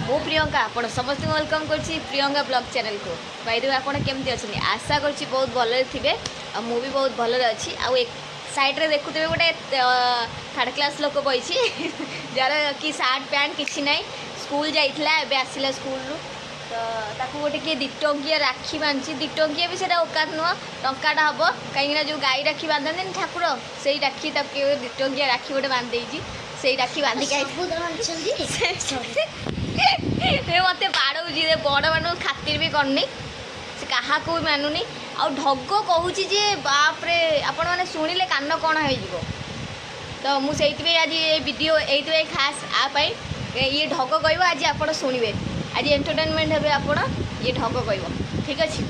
मु प्रियंका आपण समस्त वेलकम करछि प्रियंका ब्लॉग चैनल को। भाई आपण केमती अच्छे आशा करछि बहुत भल थे मु भी बहुत भल अच्छी आ साइड रे देखुथे गोटे थर्ड क्लास लोक बही जार कि सार्ट पैंट किसी ना स्कूल जाइला एबे आसिला स्कूल रू तो ताकू गोटे किए 2 टंकिया राखी बांधि 2 टंकिया भी सेटा औकात नुह टंकाटा हम कहीं जो गाई राखी बांधे ठाकुर से राखी 2 टंकिया राखी गोटे बांध से राखी बांधिक मत बाड़े बड़ मान खातिर भी करनी से क्या भी मानुनी आ ढग कहूँ जे बापरे आपण मैंने शुणिले कान कौन हो तो मुझे आज ये वीडियो ये खास आपाई ये ढग कह आज आप शुणे आज एंटरटेनमेंट हे आप ये ढग कह ठीक अच्छे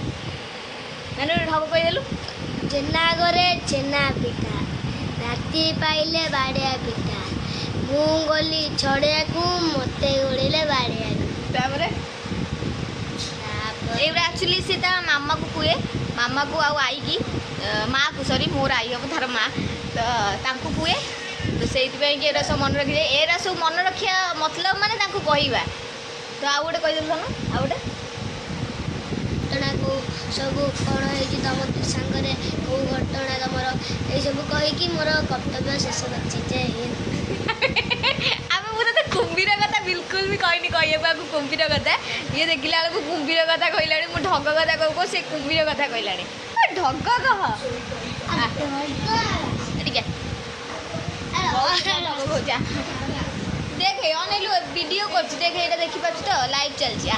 मैंने ढग कहीदेलु जेना घरे छेना पिठा राति पाइले बाड़िया पिठा मु गली छड़िया को मत गोड़े बाड़िया एक्चुअली सी मामा को कुए मामा को आई की माँ को सॉरी मोर आई हम थार माँ तो कुए तो से सब मन रखी जाए एरा सब मन रखा मतलब माने कहवा तो आउ गोटे कहीदेल ना आउ गोटे घटना को सब कौन है तुम सांगे कौ घटना तुम ये सब कहीकि मोर कर्तव्य शेष रखी जय हिंद आम मुझे कुंभीर कथा बिल्कुल भी कहनी कहवा कुंभीर कथा ये देखला बेलू कुंभीर कथा कहला मुझे ढग कथा कहू से कुंभीर कथा कहला ढग कह देखे अनेलु वीडियो कर देखे ये देखिपा तो लाइव चलती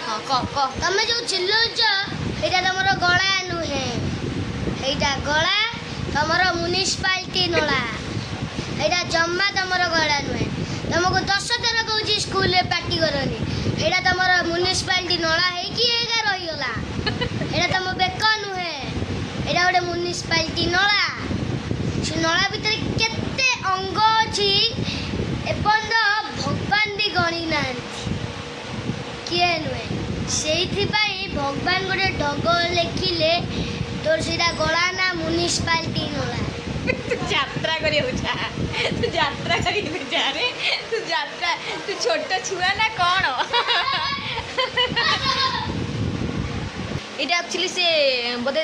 हाँ कह तुम जो चिल्लुच ये तुम गला नुहे यहाँ गला तुम म्यूनिसिपालिटी नला यहाँ जमा तुम गला नुहे तुमको 10 थर कहूँ स्कूल में पार्टी करनी यहाँ तुम म्यूनिसिपालिटी नला होगा रहीगला यहाँ तुम बेक नुहे यहाँ गोटे म्यूनिसिपालिटी नला से नला भितर केते अंग अच्छी एपर्यंत भगवान भी गणी ना किए नुहे से भगवान गोटे ढग लिखिले तोर सीधा गला ना म्यूनिसिपालिटी नला तू यात्रा करी तू यात्रा करी रे तू यात्रा तू छोट छुआ ना कौन ये एक्चुअली से बोधे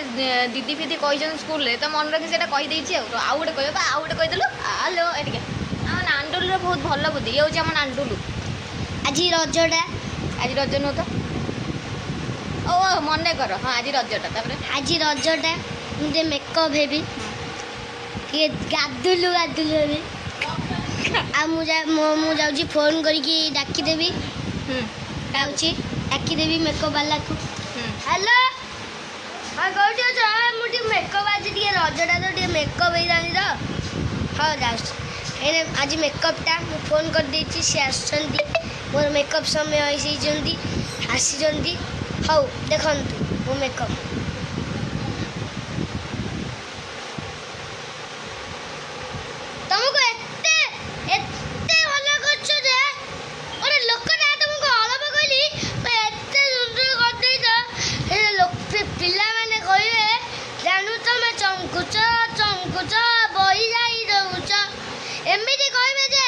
दीदी फीदी कही स्कूल तो मन रखी से कहीदे आउ गोटे कह आउ गोटे कहीदेलु आलो एटिके आम नांडुलू बहुत भल बुद्धि ये हूँ आम नांडुलू आज रजटा आज रज नुह तो ओ मन कर हाँ आज रजटा आज रजटा मुझे मेकअप हेबी ये गादुलु गादुलु हेबी आ मु जाऊँ फोन करके डाकिदेवी डाकिदेवी मेकअप वाला को हेलो हाँ कौटी अच्छ मुझे मेकअप आज रजटा तो मेकअप हो हाँ जाऊँ आज मेकअपटा फोन कर देती सी आसुँच मोर मेकअप समय आसी हाउ देखु मो मेकअप तुमको एते एते भल करछ जे ओरे लोकटा तुमको अलप कहली तो एते सुंदर कर देछ ए लोक पिला माने कहिवे जानू तमे चमकुच चमकुच बही जाई रहउछ एमिति कहबे जे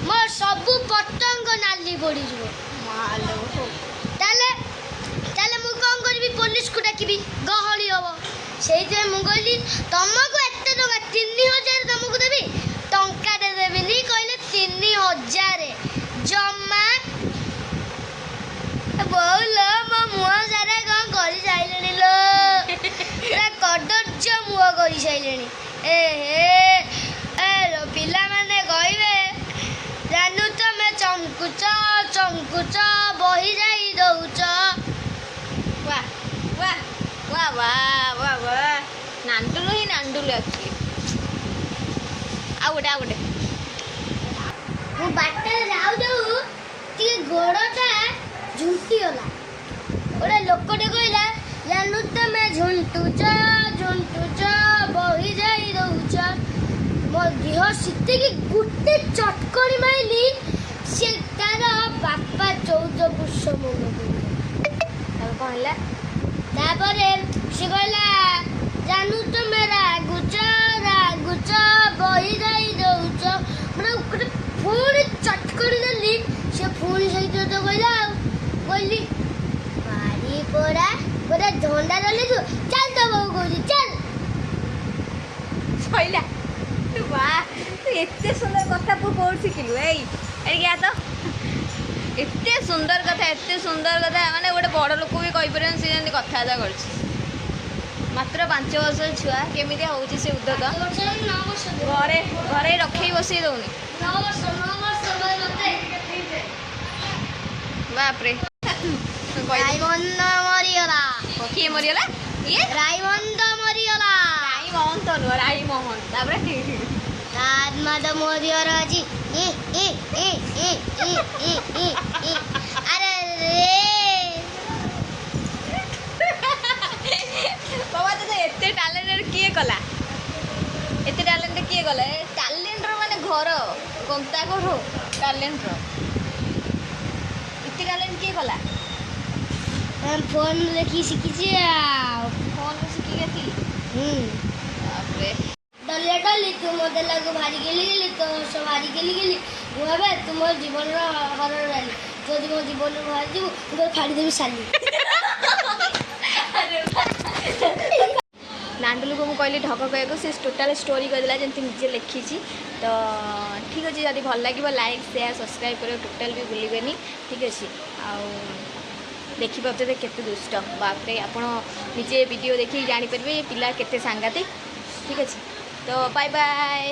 मोर सब पतंग नाली पड़ी जो मालो ताले ताले मु कोन करबी पुलिस को डाकिबी गहली हबो सेई मु कहली तुमको एते टका 3000 तुमको देबी टंका दे देबी कहले 3000 जम्मा बोलो मो मुआ सारा कौन करी साइलेनी लो पूरा कदर्ज मुआ करी साइलेनी ए हे ए पिला माने कहबे जानू तमे चमकुच चमकुच बही जाई दउच वाह वाह वाह वाह वाह वाह नांडुलू ही नांडुलू एक्चुअली आउ गोटे मु बाटे जाऊ जाऊ ती गोड़टा झुंटी होला ओरे लोकटे कहला जानू तमे झुंटुच झुंटुच बही जाई दउच मो देह सीते की गुटे चटकणी माइली से तार बापा 14 वर्ष मुंड कहला तापरे से कहला जानू तमे रागुच रागुच बही जाई दउच मतलब पूरी चटकणी देली से ସେ ପୁଣି ସେଇଥିରେ ତ କହିଲା ଆଉ କହିଲି ବାରି ପୋଡ଼ା ପୁରା ଝଣ୍ଡା ଚଲେଇଛୁ ଚାଲ ତ ବୋଉ କହୁଛି ଚାଲ। ସଇଲା ତୁ ବା ତୁ ଏତେ ସୁନ୍ଦର କଥା ତୁ କୋଉଠି ଶିଖିଲୁ? ଏଇଠି ଆ ତ ଏତେ ସୁନ୍ଦର କଥା ମାନେ ଗୋଟେ ବଡ଼ ଲୋକ ବି କହିପାରିବନି ସେ ଯେମିତି କଥାବାର୍ତ୍ତା କରୁଛି। ମାତ୍ର 5 ବର୍ଷର ଛୁଆ କେମିତି ହେଉଛି ସେ ଉଦ୍ଧତ। 9 ବର୍ଷ ଘରେ ଘରେ ରଖେଇ ବସେଇ ଦଉନି। 9 ବର୍ଷ ମତେ ବାପରେ ରାଇମନ୍ଦ ମରିଗଲା। କିଏ ମରିଗଲା? ଇଏ ରାଇମନ୍ଦ ମରିଗଲା। ରାଇ ମହନ୍ତ ନୁହଁ ରାଇ ମୋହନ। ତାପରେ ଆତ୍ମା ତ ମରିଗଲା ଆଜି ଆରେ ରେ ବାବା ତତେ ଏତେ ଟ୍ୟାଲେଣ୍ଟେଡ କିଏ କଲା? ଏତେ ଟ୍ୟାଲେଣ୍ଟ କିଏ କଲା? ଏ ଟ୍ୟାଲେଣ୍ଟର ମାନେ ଘର ଗନ୍ତା ଘର ଟ୍ୟାଲେଣ୍ଟର ଏତେ ଟ୍ୟାଲେଣ୍ଟ କିଏ କଲା? ଫୋନ୍ ଦେଖି ଶିଖିଛି ଆଉ ଫୋନରୁ ଶିଖିକି ଏତିକି। ତାପରେ ଡଲିଆ ଡଲି ତୁ ମୋତେ ଲାଗୁ ଭାରି ଗେଲି ତୋ ସହ ଭାରି ଗେଲି ମୁଁ ଏବେ ତୁ ମୋ ଜୀବନର ହରଣ ଡାଲି ଯଦି ମୋ ଜୀବନରୁ ବାହାରିଯିବୁ ମୁଁ ତୋର ଫାଡ଼ିଦେବି ସାଲି। ନାଣ୍ଡୁଲୁକୁ ମୁଁ କହିଲି ଢଗ କହିବାକୁ ସେ ଟୋଟାଲ୍ ଷ୍ଟୋରି କହିଦେଲା ଯେମିତି ନିଜେ ଲେଖିଛି। ତ ଠିକ୍ ଅଛି ଯଦି ଭଲ ଲାଗିବ ଲାଇକ୍ ସେୟାର ସବସ୍କ୍ରାଇବ୍ କରିବାକୁ ଟୋଟାଲ୍ ବି ଭୁଲିବେନି। ଠିକ୍ ଅଛି ଆଉ ଦେଖିପାରୁଛନ୍ତି କେତେ ଦୁଷ୍ଟ ବାପରେ ଆପଣ ନିଜେ ଭିଡ଼ିଓ ଦେଖିକି ଜାଣିପାରିବେ ପିଲା କେତେ ସାଂଘାତିକ। ଠିକ୍ ଅଛି ତ ବାଏ ବାଏ।